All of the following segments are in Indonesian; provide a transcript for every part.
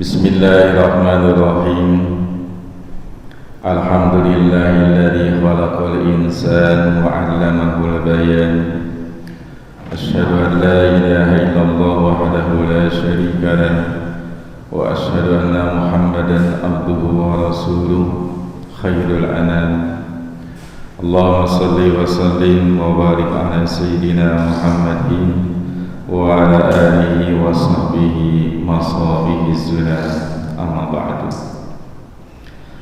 Bismillahirrahmanirrahim. Alhamdulillahilladzi khalaqal insana wa 'allamahul bayan. Asyhadu an la ilaha illallah wahdahu la syarika lah wa asyhadu anna Muhammadan abduhu wa rasuluh khairul anam. Allahumma shalli wa sallim wa barik ala sayyidina Muhammadin wa ala alihi wa sahbihi mashabihi zulal, amma ba'du.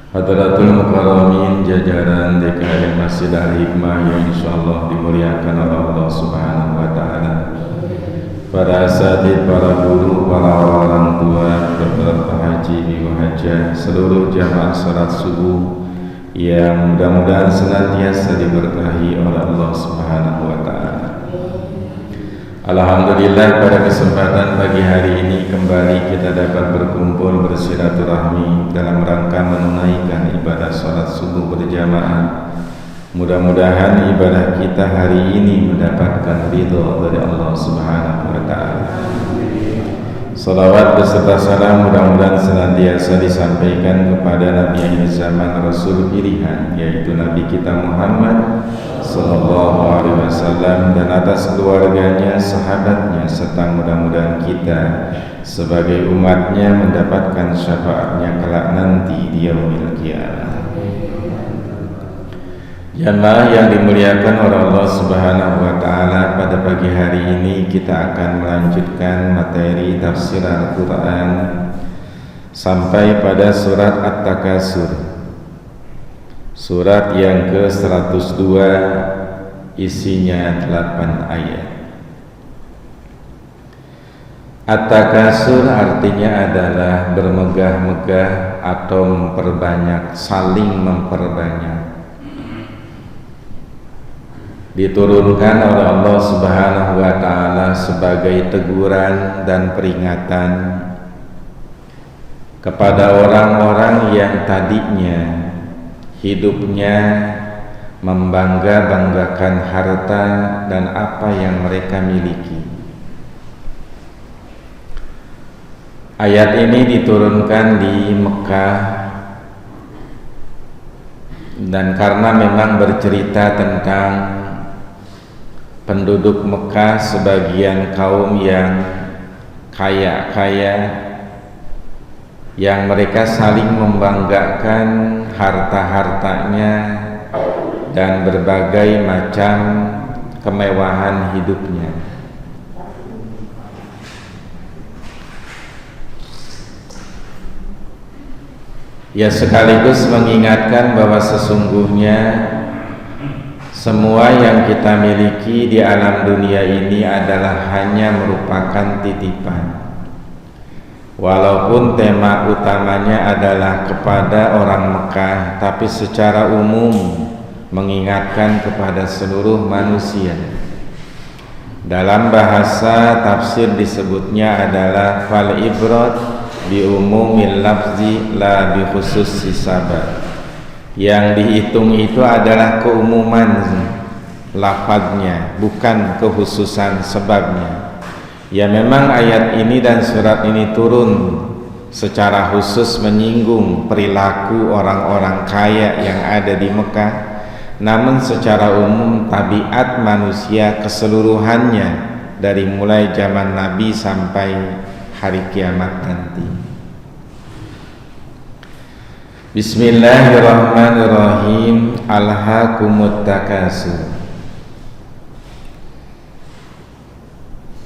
Hadratul mukarramin, jajaran DKM Masjid Al-Hikmah yang insyaallah dimuliakan oleh Allah Subhanahu wa taala, para asatidz, para guru, para orang tua, peserta haji wa hajjah, seluruh jamaah salat subuh yang mudah-mudahan senantiasa diberkahi oleh Allah Subhanahu wa taala. Alhamdulillah, pada kesempatan pagi hari ini kembali kita dapat berkumpul bersilaturahmi dalam rangka menunaikan ibadah salat subuh berjamaah. Mudah-mudahan ibadah kita hari ini mendapatkan ridha dari Allah Subhanahu wa taala. Salawat beserta salam mudah-mudahan senantiasa disampaikan kepada Nabi akhir zaman, Rasul pilihan, yaitu Nabi kita Muhammad sallallahu alaihi wasallam, dan atas keluarganya, sahabatnya, serta mudah-mudahan kita sebagai umatnya mendapatkan syafaatnya kelak nanti di yaumil qiyamah. Jamaah yang dimuliakan oleh Allah Subhanahu wa taala, pada pagi hari ini kita akan melanjutkan materi tafsir Al-Qur'an sampai pada surat At-Takasur, surat yang ke-102, isinya 8 ayat. At-Takasur artinya adalah bermegah-megah atau memperbanyak, saling memperbanyak. Diturunkan oleh Allah Subhanahu wa taala sebagai teguran dan peringatan kepada orang-orang yang tadinya hidupnya membangga-banggakan harta dan apa yang mereka miliki. Ayat ini diturunkan di Mekah, dan karena memang bercerita tentang penduduk Mekah, sebagian kaum yang kaya-kaya, yang mereka saling membanggakan harta-hartanya dan berbagai macam kemewahan hidupnya. Ya, sekaligus mengingatkan bahwa sesungguhnya semua yang kita miliki di alam dunia ini adalah hanya merupakan titipan. Walaupun tema utamanya adalah kepada orang Mekah, tapi secara umum mengingatkan kepada seluruh manusia. Dalam bahasa tafsir disebutnya adalah fal ibrat bi umumil lafzi la bi khususis sabab. Yang dihitung itu adalah keumuman lafadznya, bukan kekhususan sebabnya. Ya, memang ayat ini dan surat ini turun secara khusus menyinggung perilaku orang-orang kaya yang ada di Mekah, namun secara umum tabiat manusia keseluruhannya dari mulai zaman Nabi sampai hari kiamat nanti. Bismillahirrahmanirrahim. Alhaakumut takasur.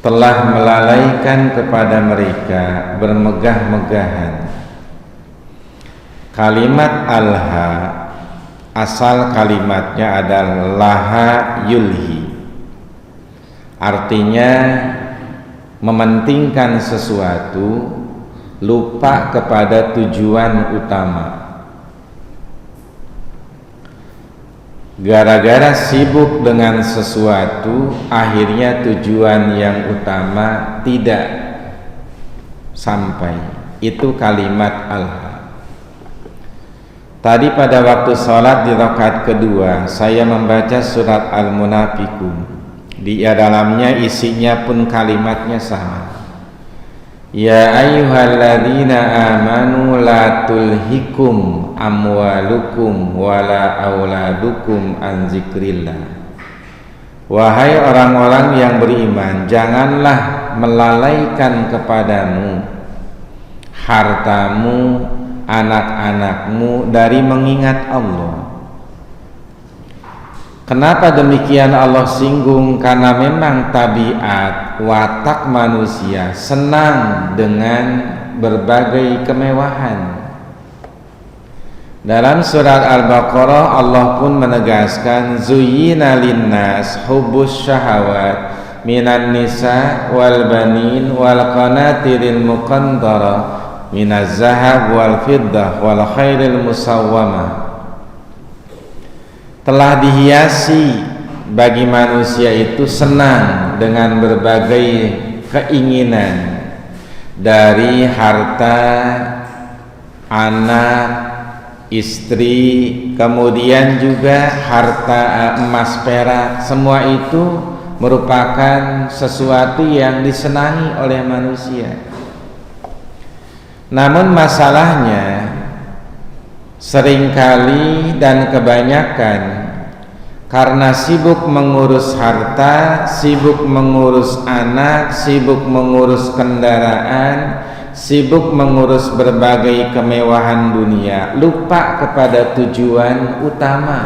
Telah melalaikan kepada mereka bermegah-megahan. Kalimat alha, asal kalimatnya adalah laha yulhi, artinya mementingkan sesuatu, lupa kepada tujuan utama. Gara-gara sibuk dengan sesuatu, akhirnya tujuan yang utama tidak sampai. Itu kalimat alha. Tadi pada waktu sholat di rakaat kedua, saya membaca surat Al-Munafiqun. Di dalamnya isinya pun kalimatnya sama. Ya ayyuhalladzina amanu la tulhikum amwalukum wala auladukum an zikrillah. Wahai orang-orang yang beriman, janganlah melalaikan kepadamu hartamu, anak-anakmu dari mengingat Allah. Kenapa demikian Allah singgung? Karena memang tabiat watak manusia senang dengan berbagai kemewahan. Dalam surat Al-Baqarah Allah pun menegaskan zuyyina linnas hubbus syahawat minan nisa wal banin wal qanatiril muqantara minaz zahab wal fiddah wal khairil musawwamah. Telah dihiasi bagi manusia itu senang dengan berbagai keinginan dari harta, anak, istri, kemudian juga harta emas perak. Semua itu merupakan sesuatu yang disenangi oleh manusia. Namun masalahnya seringkali dan kebanyakan karena sibuk mengurus harta, sibuk mengurus anak, sibuk mengurus kendaraan, sibuk mengurus berbagai kemewahan dunia, lupa kepada tujuan utama.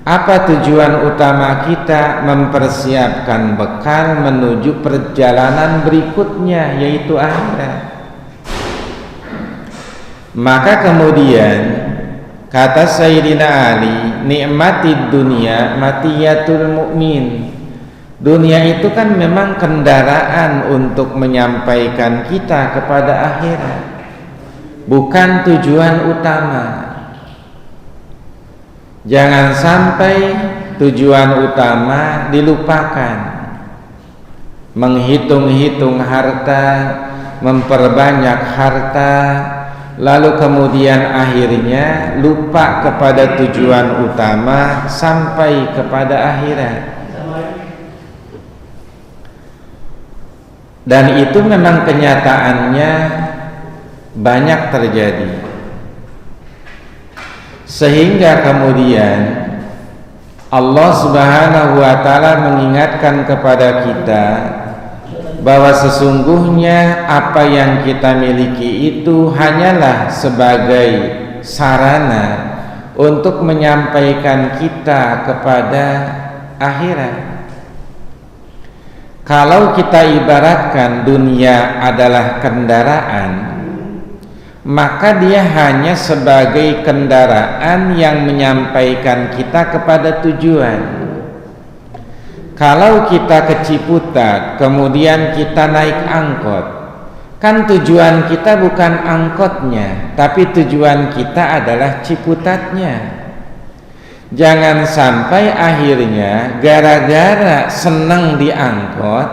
Apa tujuan utama kita? Mempersiapkan bekal menuju perjalanan berikutnya, yaitu akhirat. Maka kemudian kata Sayyidina Ali, nikmatid dunia matiyatul mu'min. Dunia itu kan memang kendaraan untuk menyampaikan kita kepada akhirat, bukan tujuan utama. Jangan sampai tujuan utama dilupakan. Menghitung-hitung harta, memperbanyak harta, lalu kemudian akhirnya lupa kepada tujuan utama sampai kepada akhirat. Dan itu memang kenyataannya banyak terjadi. Sehingga kemudian Allah Subhanahu wa taala mengingatkan kepada kita bahwa sesungguhnya apa yang kita miliki itu hanyalah sebagai sarana untuk menyampaikan kita kepada akhirat. Kalau kita ibaratkan dunia adalah kendaraan, maka dia hanya sebagai kendaraan yang menyampaikan kita kepada tujuan. Kalau kita ke Ciputat, kemudian kita naik angkot, kan tujuan kita bukan angkotnya, tapi tujuan kita adalah Ciputatnya. Jangan sampai akhirnya gara-gara senang diangkot,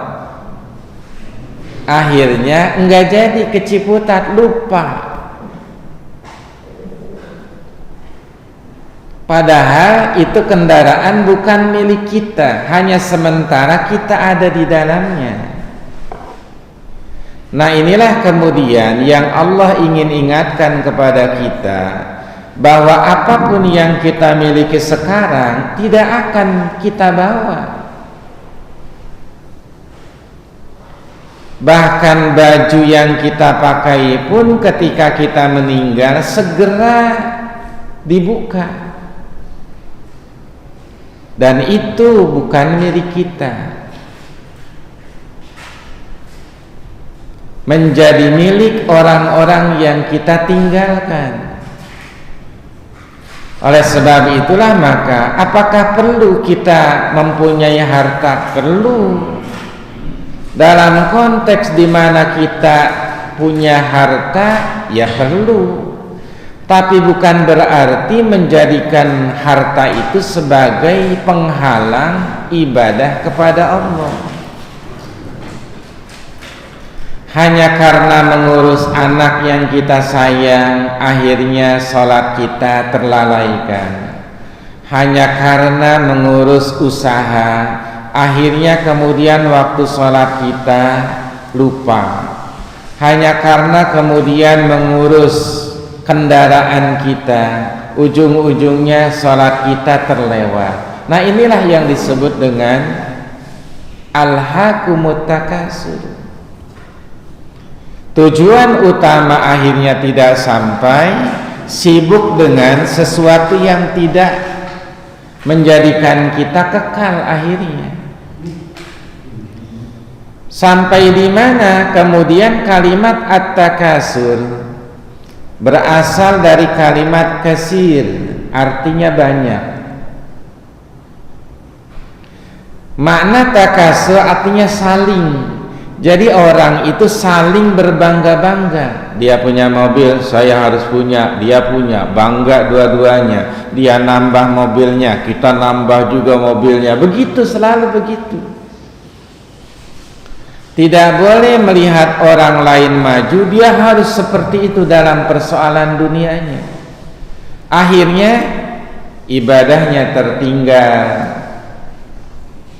akhirnya enggak jadi ke Ciputat, lupa. Padahal itu kendaraan bukan milik kita, hanya sementara kita ada di dalamnya. Nah, inilah kemudian yang Allah ingin ingatkan kepada kita, bahwa apapun yang kita miliki sekarang tidak akan kita bawa. Bahkan baju yang kita pakai pun ketika kita meninggal segera dibuka. Dan itu bukan milik kita. Menjadi milik orang-orang yang kita tinggalkan. Oleh sebab itulah maka apakah perlu kita mempunyai harta? Perlu. Dalam konteks di mana kita punya harta, ya perlu. Tapi bukan berarti menjadikan harta itu sebagai penghalang ibadah kepada Allah. Hanya karena mengurus anak yang kita sayang, akhirnya sholat kita terlalaikan. Hanya karena mengurus usaha, akhirnya kemudian waktu sholat kita lupa. hanya karena kemudian mengurus kendaraan kita, ujung-ujungnya sholat kita terlewat. Nah, inilah yang disebut dengan alhaakumut takasur. Tujuan utama akhirnya tidak sampai, sibuk dengan sesuatu yang tidak menjadikan kita kekal akhirnya. Sampai di mana kemudian kalimat at-takasur berasal dari kalimat kasir, artinya banyak. Makna takasur artinya saling. Jadi orang itu saling berbangga-bangga. Dia punya mobil, saya harus punya. Dia punya, bangga dua-duanya. Dia nambah mobilnya, kita nambah juga mobilnya. Begitu, selalu begitu. Tidak boleh melihat orang lain maju, dia harus seperti itu dalam persoalan dunianya. Akhirnya ibadahnya tertinggal,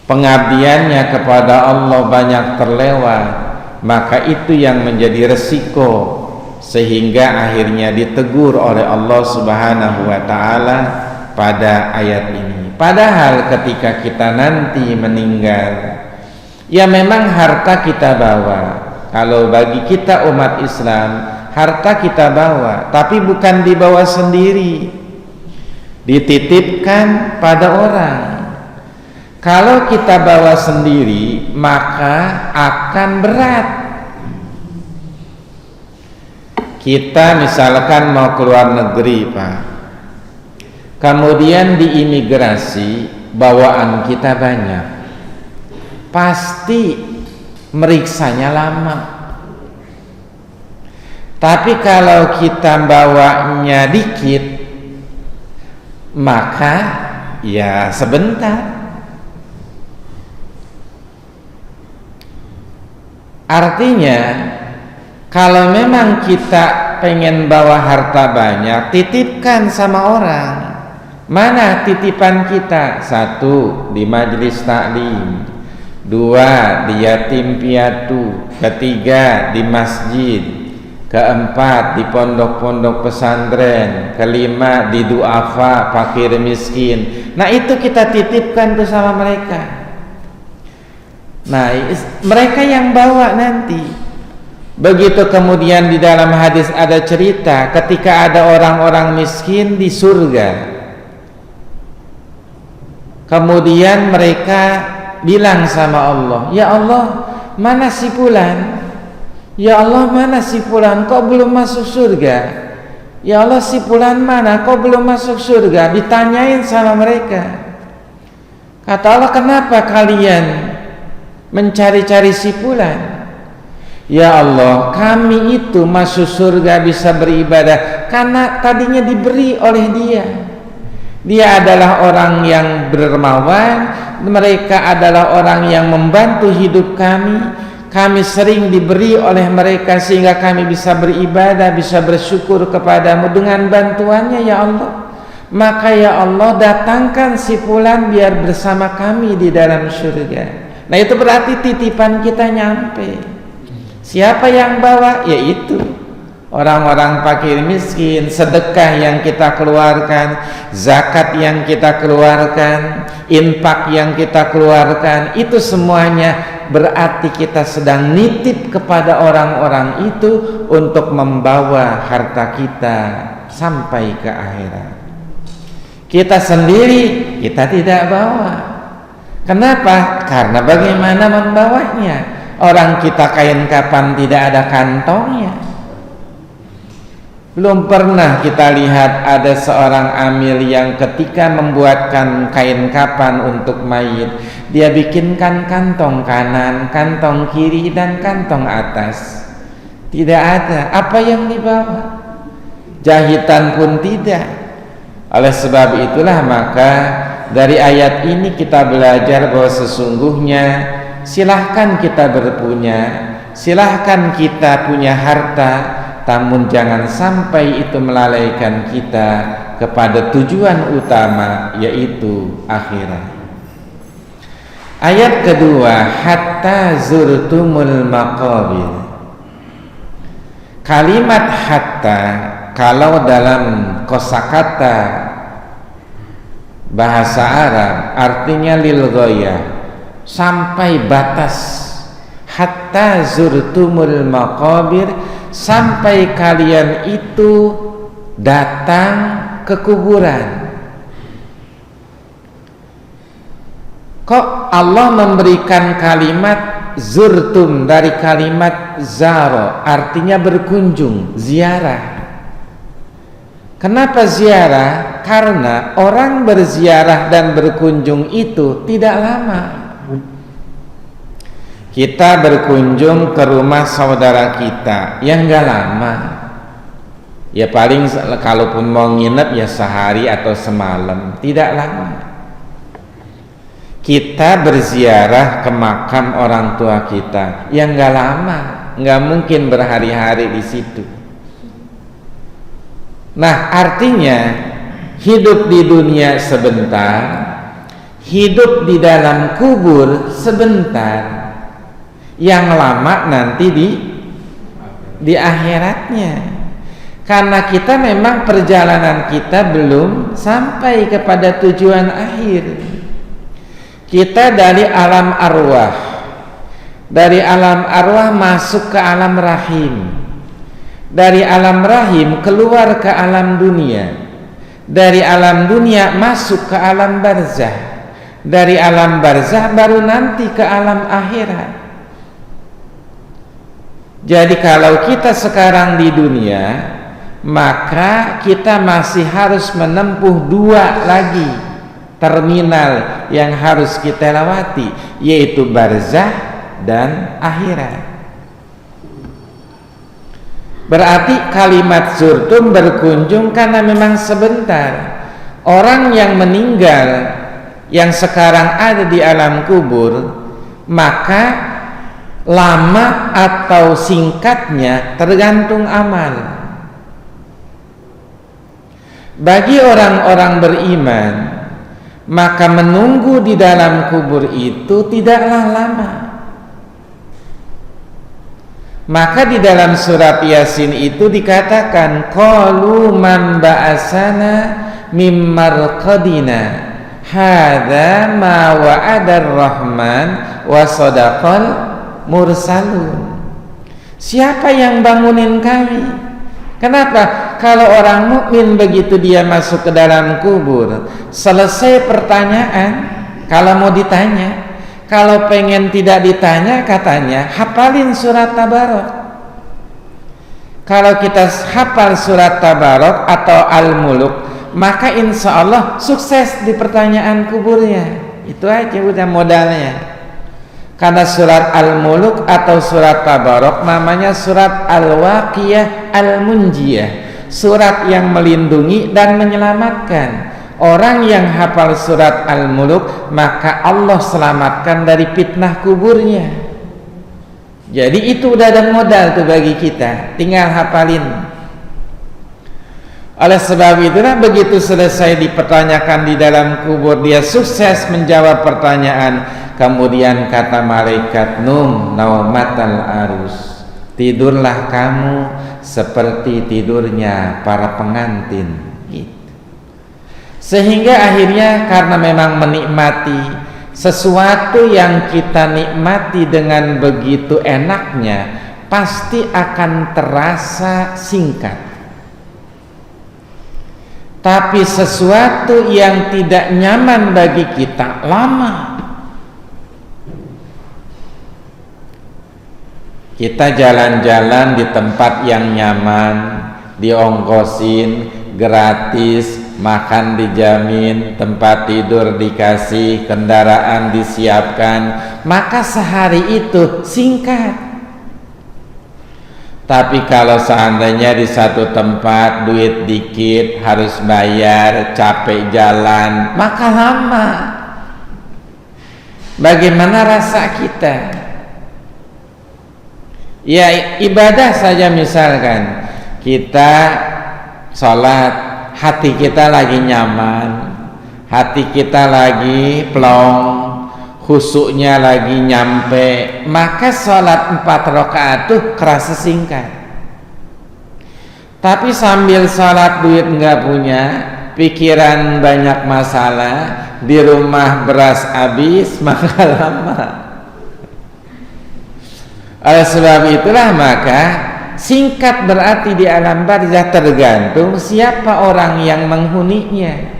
pengabdiannya kepada Allah banyak terlewat. Maka itu yang menjadi resiko, sehingga akhirnya ditegur oleh Allah Subhanahu wa ta'ala pada ayat ini. Padahal ketika kita nanti meninggal, ya memang harta kita bawa. Kalau bagi kita umat Islam, harta kita bawa, tapi bukan dibawa sendiri, dititipkan pada orang. Kalau kita bawa sendiri, maka akan berat. Kita misalkan mau keluar negeri, Pak, kemudian di imigrasi bawaan kita banyak, pasti meriksanya lama. Tapi kalau kita bawanya dikit, maka ya sebentar. Artinya kalau memang kita pengen bawa harta banyak, titipkan sama orang. Mana titipan kita? Satu, di majelis taklim. Dua, di yatim piatu. Ketiga, di masjid. Keempat, di pondok-pondok pesantren. Kelima, di duafa, fakir miskin. Nah, itu kita titipkan tuh sama mereka. Nah, mereka yang bawa nanti. Begitu kemudian di dalam hadis ada cerita ketika ada orang-orang miskin di surga, kemudian mereka bilang sama Allah, ya Allah, mana si fulan? Ya Allah, mana si fulan? Kok belum masuk surga? Ya Allah, si fulan mana? Kok belum masuk surga? Ditanyain sama mereka. Kata Allah, kenapa kalian mencari-cari si fulan? Ya Allah, kami itu masuk surga bisa beribadah karena tadinya diberi oleh dia. Dia adalah orang yang dermawan, mereka adalah orang yang membantu hidup kami. Kami sering diberi oleh mereka sehingga kami bisa beribadah, bisa bersyukur kepadamu dengan bantuannya ya Allah. Maka ya Allah, datangkan si fulan biar bersama kami di dalam surga. Nah, itu berarti titipan kita nyampe. Siapa yang bawa? Yaitu orang-orang fakir miskin. Sedekah yang kita keluarkan, zakat yang kita keluarkan, infak yang kita keluarkan, itu semuanya berarti kita sedang nitip kepada orang-orang itu untuk membawa harta kita sampai ke akhirat. Kita sendiri kita tidak bawa. Kenapa? Karena bagaimana membawanya? Orang kita kain kapan tidak ada kantongnya. Belum pernah kita lihat ada seorang amil yang ketika membuatkan kain kapan untuk mayit, dia bikinkan kantong kanan, kantong kiri, dan kantong atas. Tidak ada. Apa yang dibawa? Jahitan pun tidak. Oleh sebab itulah maka dari ayat ini kita belajar bahwa sesungguhnya silahkan kita berpunya, silahkan kita punya harta, namun jangan sampai itu melalaikan kita kepada tujuan utama, yaitu akhirat. Ayat kedua, hatta zurtumul maqabir. Kalimat hatta kalau dalam kosakata bahasa Arab artinya lil ghayah, sampai batas. Hatta zurtumul maqabir, sampai kalian itu datang ke kuburan. Kok Allah memberikan kalimat zurtum dari kalimat zaro, artinya berkunjung, ziarah. Kenapa ziarah? Karena orang berziarah dan berkunjung itu tidak lama. Kita berkunjung ke rumah saudara kita yang gak lama, ya paling kalaupun mau nginep ya sehari atau semalam, tidak lama. Kita berziarah ke makam orang tua kita yang gak lama, gak mungkin berhari-hari di situ. Nah, artinya hidup di dunia sebentar, hidup di dalam kubur sebentar, yang lama nanti di akhiratnya. Karena kita memang perjalanan kita belum sampai kepada tujuan akhir. Kita dari alam arwah, dari alam arwah masuk ke alam rahim, dari alam rahim keluar ke alam dunia, dari alam dunia masuk ke alam barzah, dari alam barzah baru nanti ke alam akhirat. Jadi kalau kita sekarang di dunia, maka kita masih harus menempuh dua lagi terminal yang harus kita lewati, yaitu barzah dan akhirat. Berarti kalimat zurtum berkunjung karena memang sebentar. Orang yang meninggal yang sekarang ada di alam kubur, maka lama atau singkatnya tergantung amal. Bagi orang-orang beriman, maka menunggu di dalam kubur itu tidaklah lama. Maka di dalam surat Yasin itu dikatakan, qalu man ba'asana mim marqadina hadza ma wa'adar rahman wa sadaqal mursalun. Siapa yang bangunin kami? Kenapa? Kalau orang mukmin begitu dia masuk ke dalam kubur, selesai pertanyaan, kalau mau ditanya, kalau pengen tidak ditanya katanya hafalin surat Tabarok. Kalau kita hafal surat Tabarok atau Al-Muluk, maka insya Allah sukses di pertanyaan kuburnya. Itu aja udah modalnya. Karena surat Al-Muluk atau surat Tabarok namanya surat Al-Waqiyah Al-Munjiyah, surat yang melindungi dan menyelamatkan. Orang yang hafal surat Al-Muluk, maka Allah selamatkan dari fitnah kuburnya. Jadi itu udah ada modal tuh bagi kita, tinggal hafalin. Oleh sebab itulah begitu selesai dipertanyakan di dalam kubur, dia sukses menjawab pertanyaan. Kemudian kata malaikat, num naumatal arus, tidurlah kamu seperti tidurnya para pengantin gitu. Sehingga akhirnya karena memang menikmati sesuatu yang kita nikmati dengan begitu enaknya, pasti akan terasa singkat. Tapi sesuatu yang tidak nyaman bagi kita lama. Kita jalan-jalan di tempat yang nyaman, diongkosin, gratis, makan dijamin, tempat tidur dikasih, kendaraan disiapkan, maka sehari itu singkat. Tapi kalau seandainya di satu tempat duit dikit, harus bayar, capek jalan, maka lama. Bagaimana rasa kita? Ya ibadah saja, misalkan kita sholat, hati kita lagi nyaman, hati kita lagi plong, khusyuknya lagi nyampe, maka sholat 4 rakaat tuh kerasa singkat. Tapi sambil salat duit nggak punya, pikiran banyak masalah, di rumah beras habis, maka lama. Oleh sebab itulah maka singkat berarti di alam barzah tergantung siapa orang yang menghuninya.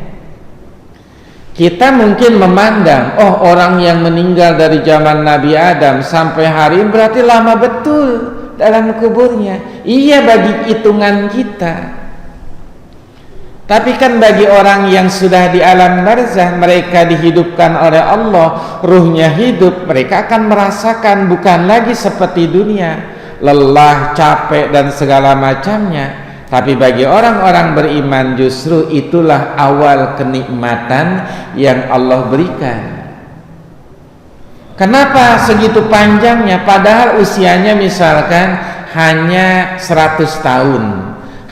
Kita mungkin memandang, oh orang yang meninggal dari zaman Nabi Adam sampai hari ini berarti lama betul dalam kuburnya. Iya bagi hitungan kita. Tapi kan bagi orang yang sudah di alam barzah, mereka dihidupkan oleh Allah, ruhnya hidup, mereka akan merasakan bukan lagi seperti dunia, lelah, capek dan segala macamnya. Tapi bagi orang-orang beriman justru itulah awal kenikmatan yang Allah berikan. Kenapa segitu panjangnya? Padahal usianya misalkan hanya 100 tahun,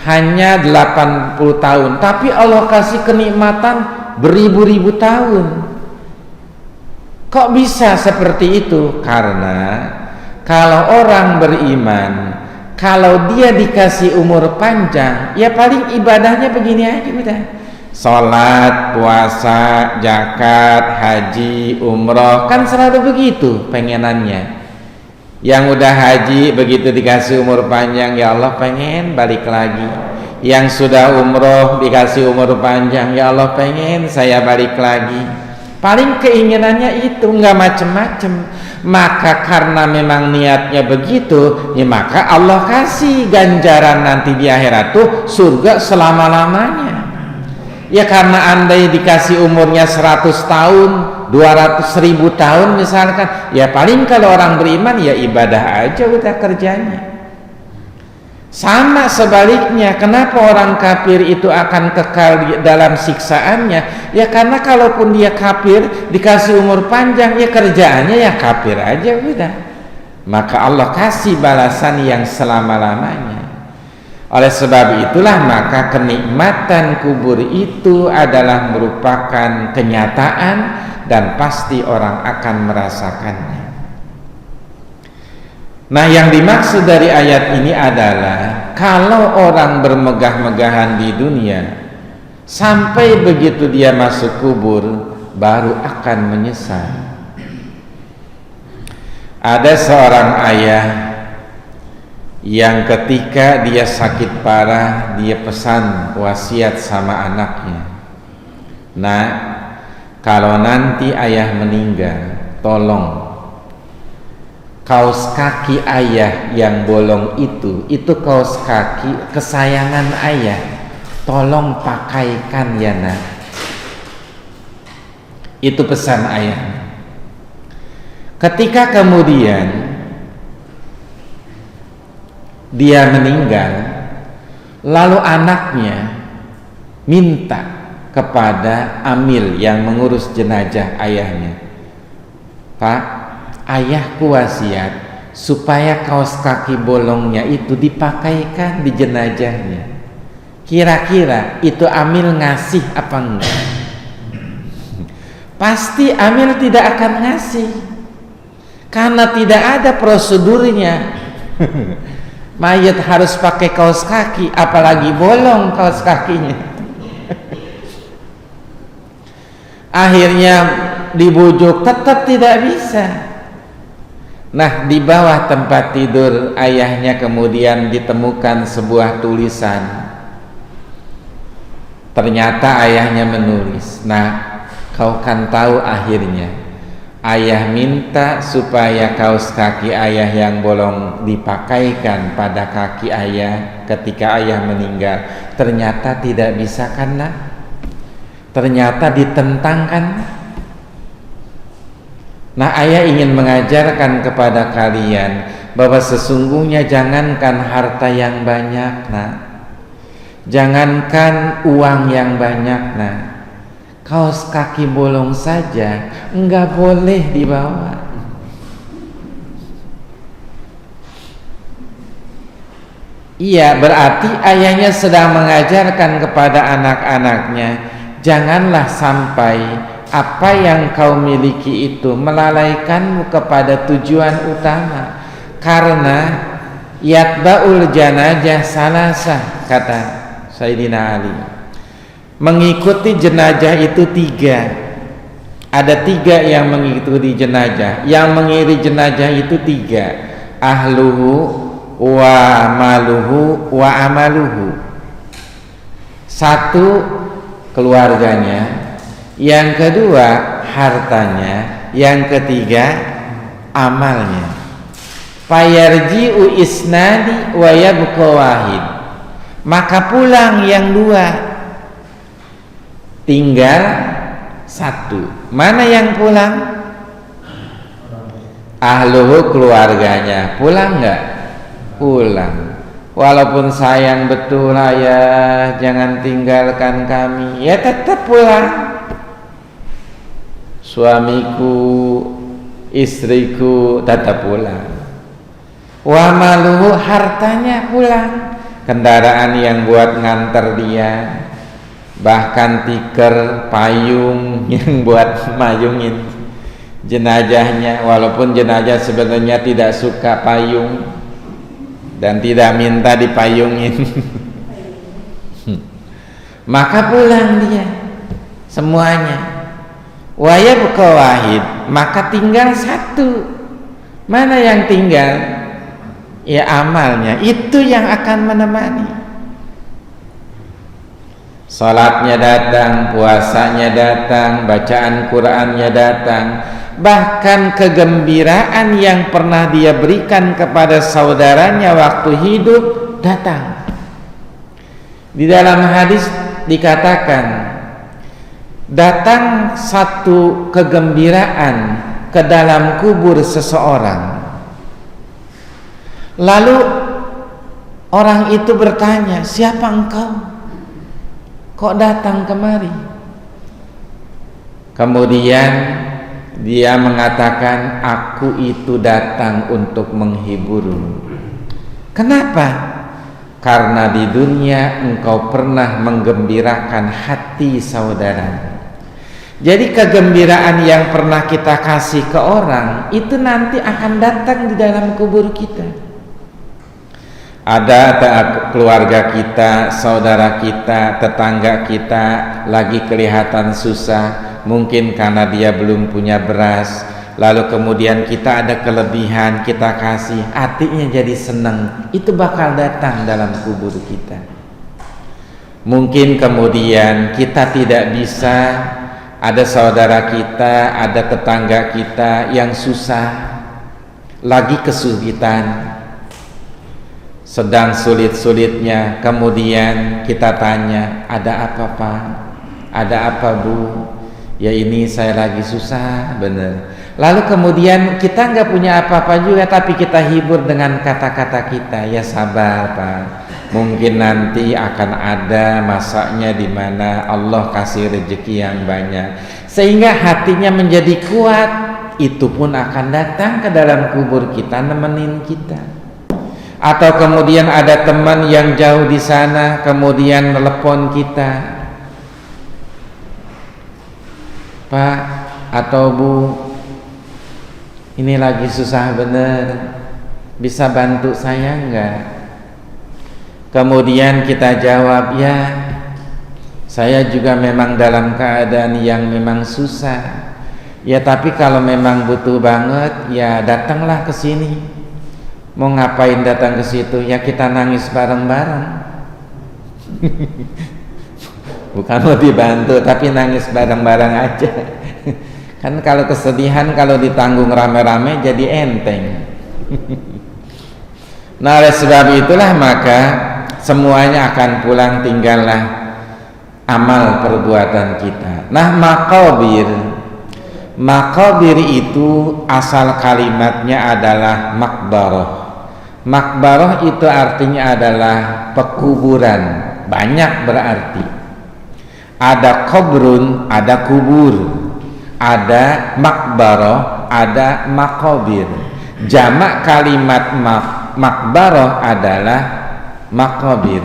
hanya 80 tahun, tapi Allah kasih kenikmatan beribu-ribu tahun. Kok bisa seperti itu? Karena kalau orang beriman, kalau dia dikasih umur panjang, ya paling ibadahnya begini aja udah. Salat, puasa, zakat, haji, umroh, kan selalu begitu pengenannya. Yang udah haji begitu dikasih umur panjang, ya Allah pengen balik lagi. Yang sudah umroh dikasih umur panjang, ya Allah pengen saya balik lagi. Paling keinginannya itu, nggak macem-macem. Maka karena memang niatnya begitu, ya maka Allah kasih ganjaran nanti di akhirat tuh surga selama-lamanya. Ya karena andai dikasih umurnya 100 tahun, 200.000 tahun misalkan, ya paling kalau orang beriman ya ibadah aja udah kerjanya. Sama sebaliknya, kenapa orang kafir itu akan kekal dalam siksaannya? Ya karena kalaupun dia kafir dikasih umur panjang, ya kerjaannya ya kafir aja udah. Maka Allah kasih balasan yang selama-lamanya. Oleh sebab itulah maka kenikmatan kubur itu adalah merupakan kenyataan dan pasti orang akan merasakannya. Nah, yang dimaksud dari ayat ini adalah kalau orang bermegah-megahan di dunia sampai begitu dia masuk kubur baru akan menyesal. Ada seorang ayah yang ketika dia sakit parah, dia pesan wasiat sama anaknya, "Nak, kalau nanti ayah meninggal, tolong kaos kaki ayah yang bolong itu kaos kaki kesayangan ayah, tolong pakaikan ya nak." Itu pesan ayah. Ketika kemudian dia meninggal, lalu anaknya minta kepada amil yang mengurus jenazah ayahnya, "Pak, ayahku wasiat supaya kaos kaki bolongnya itu dipakaikan di jenazahnya. Kira-kira itu amil ngasih apa enggak?" Pasti amil tidak akan ngasih, karena tidak ada prosedurnya. Mayat harus pakai kaos kaki, apalagi bolong kaos kakinya. Akhirnya dibujuk, tetap tidak bisa. Nah, di bawah tempat tidur ayahnya kemudian ditemukan sebuah tulisan. Ternyata ayahnya menulis, "Nah, kau kan tahu akhirnya ayah minta supaya kaos kaki ayah yang bolong dipakaikan pada kaki ayah ketika ayah meninggal. Ternyata tidak bisa kan nak? Ternyata ditentang kan?" Nah, ayah ingin mengajarkan kepada kalian bahwa sesungguhnya jangankan harta yang banyak nak, jangankan uang yang banyak nak, kaos kaki bolong saja enggak boleh dibawa. Iya, berarti ayahnya sedang mengajarkan kepada anak-anaknya, janganlah sampai apa yang kau miliki itu melalaikanmu kepada tujuan utama. Karena yatba'ul janajah salasah, kata Sayyidina Ali. Mengikuti jenazah itu 3. Ada 3 yang mengikuti jenazah. Yang mengiringi jenazah itu 3. Ahluhu wa maluhu wa amaluhu. 1 keluarganya, yang kedua hartanya, yang ketiga amalnya. Fayarji'u isnadi wa yabqa wahid. Maka pulang yang 2, tinggal 1. Mana yang pulang? Ahluhu, keluarganya. Pulang enggak? Pulang. Walaupun sayang betul ayah, jangan tinggalkan kami, ya tetap pulang. Suamiku, istriku tetap pulang. Wa maluhu, hartanya pulang. Kendaraan yang buat nganter dia, bahkan tikar, payung yang buat mayungin jenazahnya, walaupun jenazah sebenarnya tidak suka payung dan tidak minta dipayungin. Maka pulang dia semuanya. Wa yabqa wahid, maka tinggal 1. Mana yang tinggal? Ya amalnya, itu yang akan menemani. Salatnya datang, puasanya datang, bacaan Qur'annya datang, bahkan kegembiraan yang pernah dia berikan kepada saudaranya waktu hidup datang. Di dalam hadis dikatakan, datang 1 kegembiraan ke dalam kubur seseorang. Lalu orang itu bertanya, siapa engkau? Kok datang kemari? Kemudian dia mengatakan, aku itu datang untuk menghiburmu. Kenapa? Karena di dunia engkau pernah menggembirakan hati saudara. Jadi kegembiraan yang pernah kita kasih ke orang itu nanti akan datang di dalam kubur kita. Ada keluarga kita, saudara kita, tetangga kita lagi kelihatan susah, mungkin karena dia belum punya beras, lalu kemudian kita ada kelebihan, kita kasih, hatinya jadi senang. Itu bakal datang dalam kubur kita. Mungkin kemudian kita tidak bisa, ada saudara kita, ada tetangga kita yang susah, lagi kesulitan, sedang sulit-sulitnya, kemudian kita tanya, ada apa Pak? Ada apa Bu? Ya ini saya lagi susah, bener. Lalu kemudian kita nggak punya apa-apa juga, tapi kita hibur dengan kata-kata kita, ya sabar Pak, mungkin nanti akan ada masanya di mana Allah kasih rezeki yang banyak, sehingga hatinya menjadi kuat. Itu pun akan datang ke dalam kubur kita, nemenin kita. Atau kemudian ada teman yang jauh di sana, kemudian telepon kita, Pak atau Bu, ini lagi susah bener, bisa bantu saya enggak? Kemudian kita jawab, ya saya juga memang dalam keadaan yang memang susah. Ya tapi kalau memang butuh banget, ya datanglah ke sini. Mau ngapain datang ke situ? Ya kita nangis bareng-bareng. Bukan mau dibantu, tapi nangis bareng-bareng aja. Kan kalau kesedihan kalau ditanggung rame-rame jadi enteng. Nah oleh sebab itulah maka semuanya akan pulang, tinggallah amal perbuatan kita. Nah makabir itu asal kalimatnya adalah makbaroh. Makbaroh itu artinya adalah pekuburan, banyak berarti. Ada kubrun, ada kubur, ada makbaroh, ada makabir. Jamak kalimat makbaroh adalah makabir.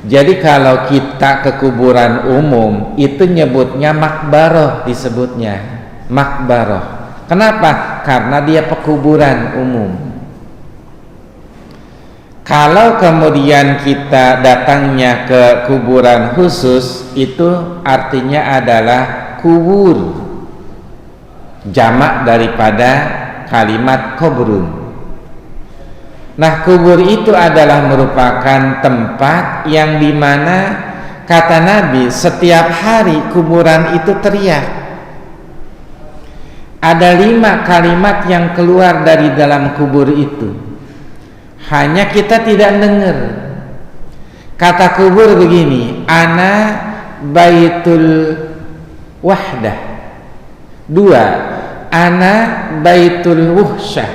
Jadi kalau kita ke kuburan umum itu nyebutnya makbaroh, disebutnya makbaroh. Kenapa? Karena dia pekuburan umum. Kalau kemudian kita datangnya ke kuburan khusus, itu artinya adalah kubur, jamak daripada kalimat kuburun. Nah, kubur itu adalah merupakan tempat yang dimana kata Nabi setiap hari kuburan itu teriak. Ada 5 kalimat yang keluar dari dalam kubur itu, hanya kita tidak dengar. Kata kubur begini, ana baitul wahdah. 2, ana baitul wuhsyah.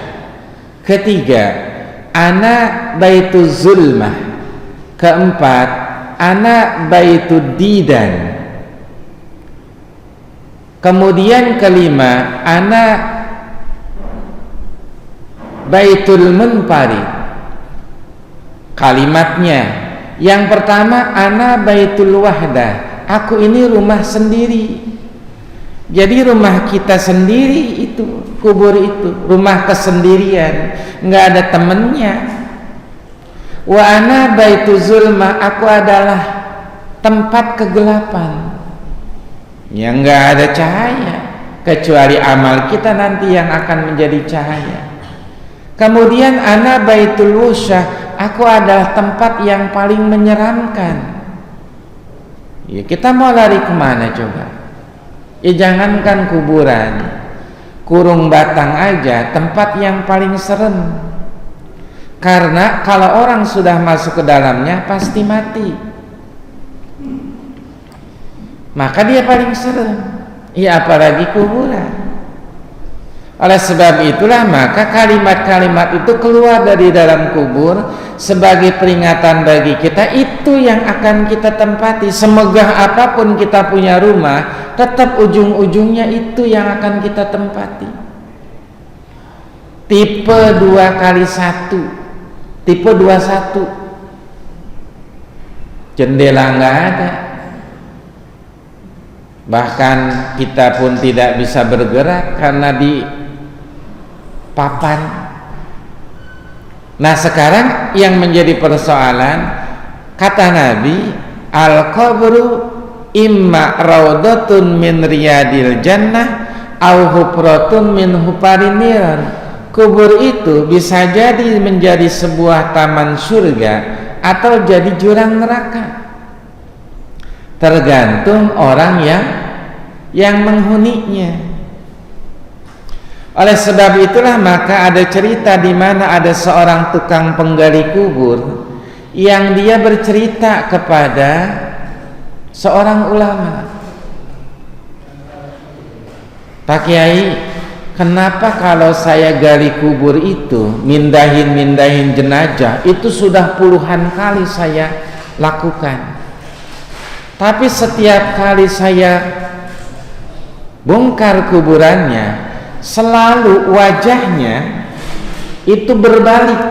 3, ana baitul zulmah. 4, ana baitul didan. Kemudian 5, ana baitul munfarid. Kalimatnya yang pertama, ana baitul wahdah, aku ini rumah sendiri. Jadi rumah kita sendiri itu, kubur itu rumah kesendirian, nggak ada temennya. Wa ana baitul zulma, aku adalah tempat kegelapan yang nggak ada cahaya kecuali amal kita nanti yang akan menjadi cahaya. Kemudian ana baitul wusyah, aku adalah tempat yang paling menyeramkan. Ya, kita mau lari kemana coba? Ya jangankan kuburan, kurung batang aja tempat yang paling serem. Karena kalau orang sudah masuk ke dalamnya pasti mati, maka dia paling serem. Ya apalagi kuburan. Oleh sebab itulah maka kalimat-kalimat itu keluar dari dalam kubur sebagai peringatan bagi kita, itu yang akan kita tempati. Semegah apapun kita punya rumah, tetap ujung-ujungnya itu yang akan kita tempati. Tipe 2x1, tipe 21, jendela nggak ada, bahkan kita pun tidak bisa bergerak karena di papan. Nah sekarang yang menjadi persoalan, kata Nabi, al-qabru imma raudatun min riyadil jannah au hufratun min hufarin niran. Kubur itu bisa jadi menjadi sebuah taman surga atau jadi jurang neraka, tergantung orang yang menghuninya. Oleh sebab itulah maka ada cerita di mana ada seorang tukang penggali kubur yang dia bercerita kepada seorang ulama, Pak Kiai, kenapa kalau saya gali kubur itu, mindahin jenazah itu sudah puluhan kali saya lakukan, tapi setiap kali saya bongkar kuburannya, selalu wajahnya itu berbalik.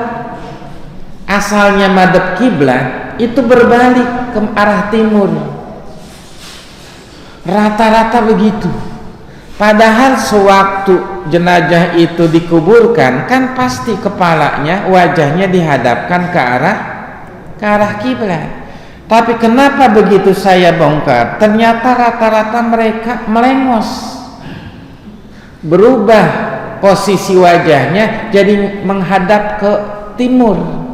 Asalnya madhep kiblat, itu berbalik ke arah timur, rata-rata begitu. Padahal sewaktu jenazah itu dikuburkan kan pasti kepalanya, wajahnya dihadapkan ke arah kiblat. Tapi kenapa begitu saya bongkar, ternyata rata-rata mereka melengos, berubah posisi wajahnya jadi menghadap ke timur.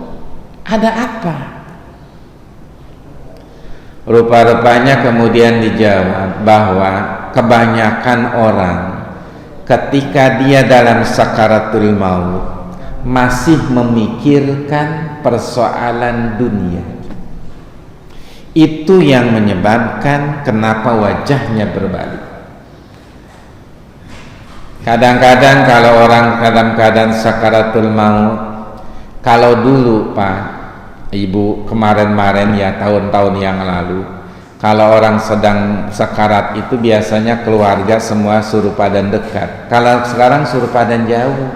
Ada apa? Rupa-rupanya kemudian dijawab bahwa kebanyakan orang ketika dia dalam sakaratul maut masih memikirkan persoalan dunia. Itu yang menyebabkan kenapa wajahnya berbalik. Kadang-kadang kalau orang dalam keadaan sakaratul maut, kalau dulu Pak Ibu kemarin-kemarin ya tahun-tahun yang lalu, kalau orang sedang sakarat itu biasanya keluarga semua suruh padan dekat. Kalau sekarang suruh padan jauh,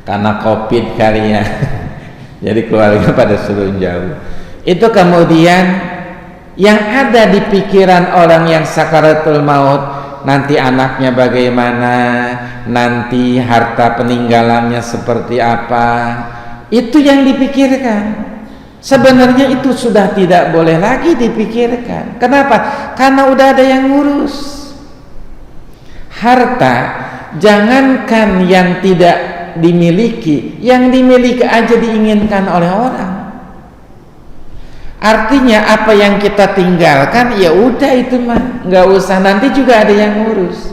karena COVID kali ya. Jadi keluarga pada suruh jauh. Itu kemudian yang ada di pikiran orang yang sakaratul maut, nanti anaknya bagaimana, nanti harta peninggalannya seperti apa. Itu yang dipikirkan. Sebenarnya itu sudah tidak boleh lagi dipikirkan. Kenapa? Karena udah ada yang ngurus. Harta, jangankan yang tidak dimiliki, yang dimiliki aja diinginkan oleh orang. Artinya apa yang kita tinggalkan, ya udah itu mah, nggak usah, nanti juga ada yang ngurus.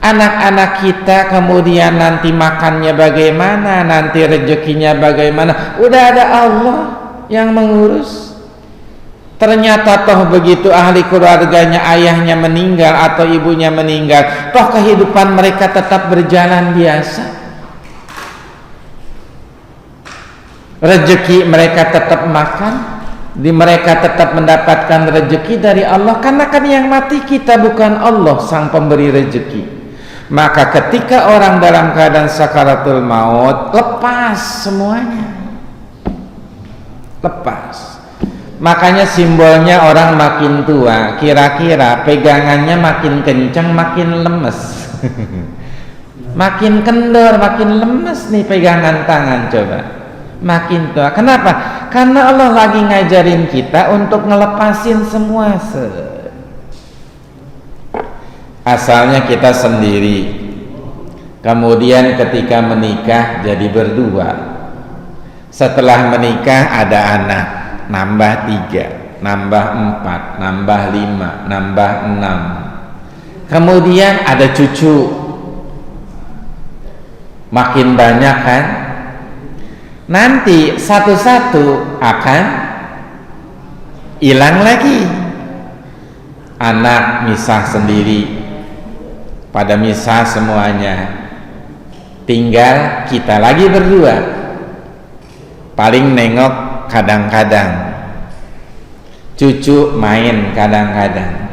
Anak-anak kita kemudian nanti makannya bagaimana, nanti rezekinya bagaimana, udah ada Allah yang mengurus. Ternyata toh begitu ahli keluarganya, ayahnya meninggal atau ibunya meninggal, toh kehidupan mereka tetap berjalan biasa. Rezeki mereka tetap makan, mereka tetap mendapatkan rezeki dari Allah, karena kan yang mati kita bukan Allah sang pemberi rezeki. Maka ketika orang dalam keadaan sakaratul maut, lepas semuanya, lepas. Makanya simbolnya orang makin tua, kira-kira pegangannya makin kencang, makin lemes. Makin kendor, makin lemes nih pegangan tangan, coba. Makin tua. Kenapa? Karena Allah lagi ngajarin kita untuk ngelepasin semua. Asalnya kita sendiri, kemudian ketika menikah jadi berdua. Setelah menikah ada anak, nambah 3, nambah 4, nambah 5, nambah 6. Kemudian ada cucu, makin banyak kan. Nanti satu-satu akan hilang lagi. Anak misah sendiri, pada misah semuanya, tinggal kita lagi berdua. Paling nengok kadang-kadang, cucu main kadang-kadang.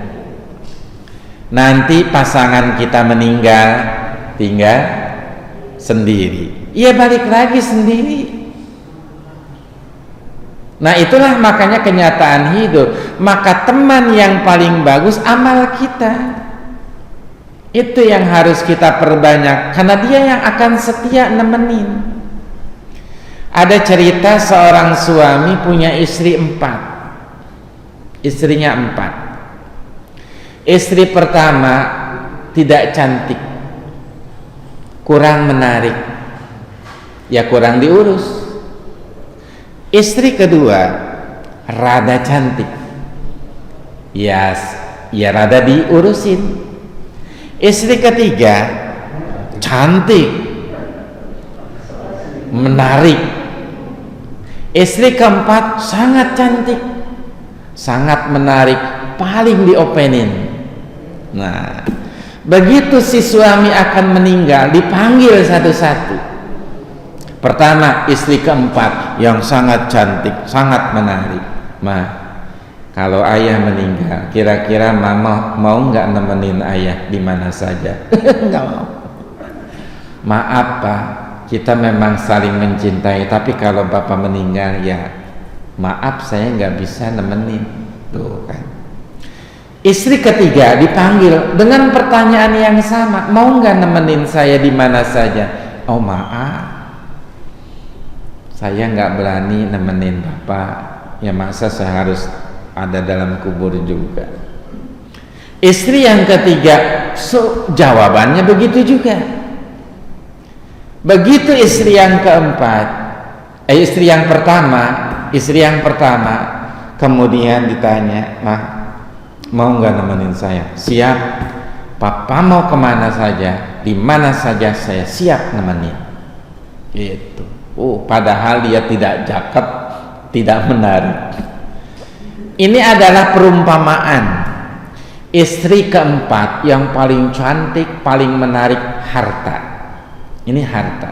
Nanti pasangan kita meninggal, tinggal sendiri, ia balik lagi sendiri. Nah itulah makanya kenyataan hidup. Maka teman yang paling bagus amal kita. Itu yang harus kita perbanyak, karena dia yang akan setia nemenin. Ada cerita seorang suami punya istri 4. Istrinya 4. Istri pertama tidak cantik, kurang menarik, ya kurang diurus. Istri kedua rada cantik, ya rada diurusin. Istri ketiga cantik, menarik. Istri keempat sangat cantik, sangat menarik, paling diopenin. Nah, begitu si suami akan meninggal, dipanggil satu-satu. Pertama, istri keempat yang sangat cantik, sangat menarik. Ma, kalau ayah meninggal, kira-kira mama mau nggak nemenin ayah di mana saja? Nggak mau. Maaf Pak, kita memang saling mencintai, tapi kalau bapak meninggal, ya maaf saya nggak bisa nemenin. Tuh kan. Istri ketiga dipanggil dengan pertanyaan yang sama, mau nggak nemenin saya di mana saja? Oh maaf, saya nggak berani nemenin bapak, ya masa saya harus ada dalam kubur juga. Istri yang ketiga, jawabannya begitu juga. Begitu istri yang keempat, istri yang pertama, kemudian ditanya, Mah, mau nggak nemenin saya? Siap, papa mau kemana saja, di mana saja saya siap nemenin. Itu. Padahal dia tidak cakep, tidak menarik. Ini adalah perumpamaan. Istri keempat yang paling cantik, paling menarik, harta. Ini harta.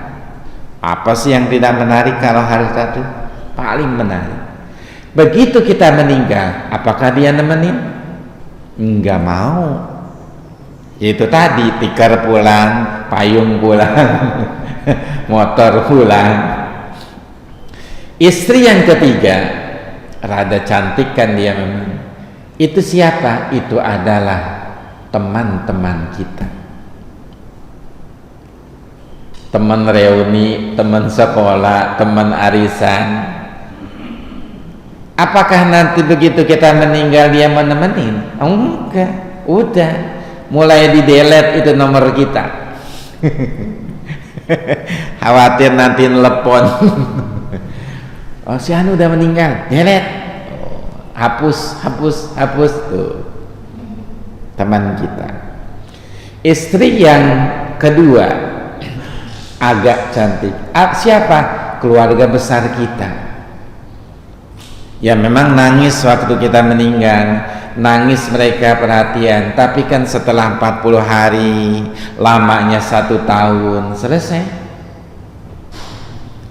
Apa sih yang tidak menarik kalau harta itu? Paling menarik. Begitu kita meninggal, apakah dia nemenin? Enggak mau. Itu tadi, tikar pulang, payung pulang, motor pulang. Istri yang ketiga, rada cantik kan dia memang. Itu siapa? Itu adalah teman-teman kita, teman reuni, teman sekolah, teman arisan. Apakah nanti begitu kita meninggal dia mau nemenin? Oh, enggak, udah mulai di delete itu nomor kita. Khawatir nanti telepon. Oh, si Anu udah meninggal, delete, hapus tuh teman kita. Istri yang kedua agak cantik. Siapa? Keluarga besar kita. Ya memang nangis waktu kita meninggal, nangis mereka perhatian, tapi kan setelah 40 hari, lamanya 1 tahun, selesai.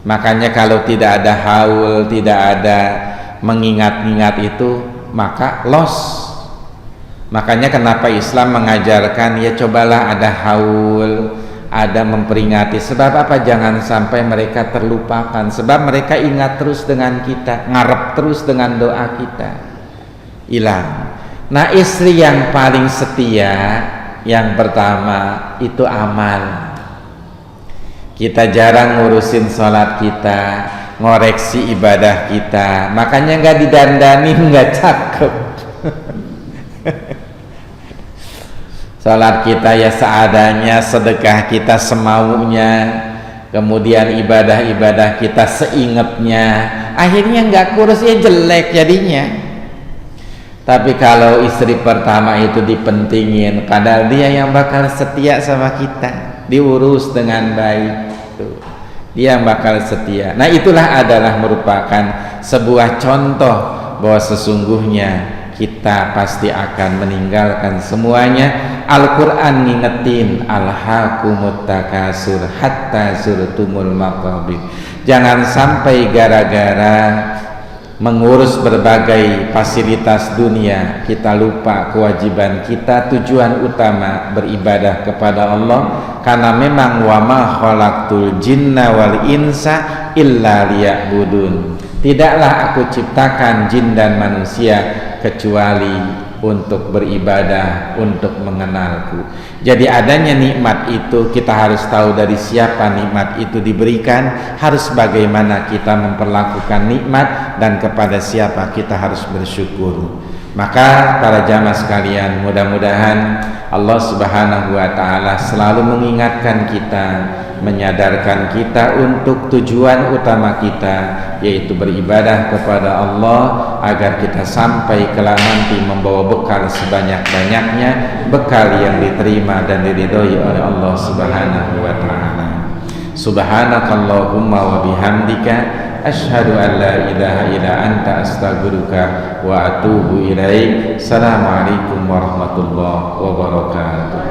Makanya kalau tidak ada haul, tidak ada mengingat-ingat itu, maka loss. Makanya kenapa Islam mengajarkan ya cobalah ada haul, ada memperingati. Sebab apa? Jangan sampai mereka terlupakan. Sebab mereka ingat terus dengan kita, ngarep terus dengan doa kita. Hilang. Nah, istri yang paling setia, yang pertama itu amal. Kita jarang ngurusin sholat kita, ngoreksi ibadah kita. Makanya nggak didandanin, nggak cakep. Salat kita ya seadanya, sedekah kita semaunya, kemudian ibadah-ibadah kita seingetnya, akhirnya nggak kurus ya jelek jadinya. Tapi kalau istri pertama itu dipentingin, padahal dia yang bakal setia sama kita, diurus dengan baik tuh, dia yang bakal setia. Nah itulah adalah merupakan sebuah contoh bahwa sesungguhnya kita pasti akan meninggalkan semuanya. Al-Quran ngingetin alhaakumut takasur hatta zurtumul maqabir. Jangan sampai gara-gara mengurus berbagai fasilitas dunia kita lupa kewajiban kita, tujuan utama beribadah kepada Allah. Karena memang wa ma khalaqtul jinna wal insa illa liya'budun. Tidaklah aku ciptakan jin dan manusia kecuali untuk beribadah, untuk mengenalku. Jadi adanya nikmat itu kita harus tahu dari siapa nikmat itu diberikan, harus bagaimana kita memperlakukan nikmat, dan kepada siapa kita harus bersyukur. Maka para jamaah sekalian, mudah-mudahan Allah Subhanahu wa taala selalu mengingatkan kita, menyadarkan kita untuk tujuan utama kita, yaitu beribadah kepada Allah, agar kita sampai kelak nanti membawa bekal sebanyak-banyaknya, bekal yang diterima dan diridhoi oleh Allah Subhanahu wa taala. Subhanakallahumma wa bihamdika asyhadu an la ilaha illa anta astaghfiruka wa atubu ilaik. Assalamualaikum warahmatullahi wabarakatuh.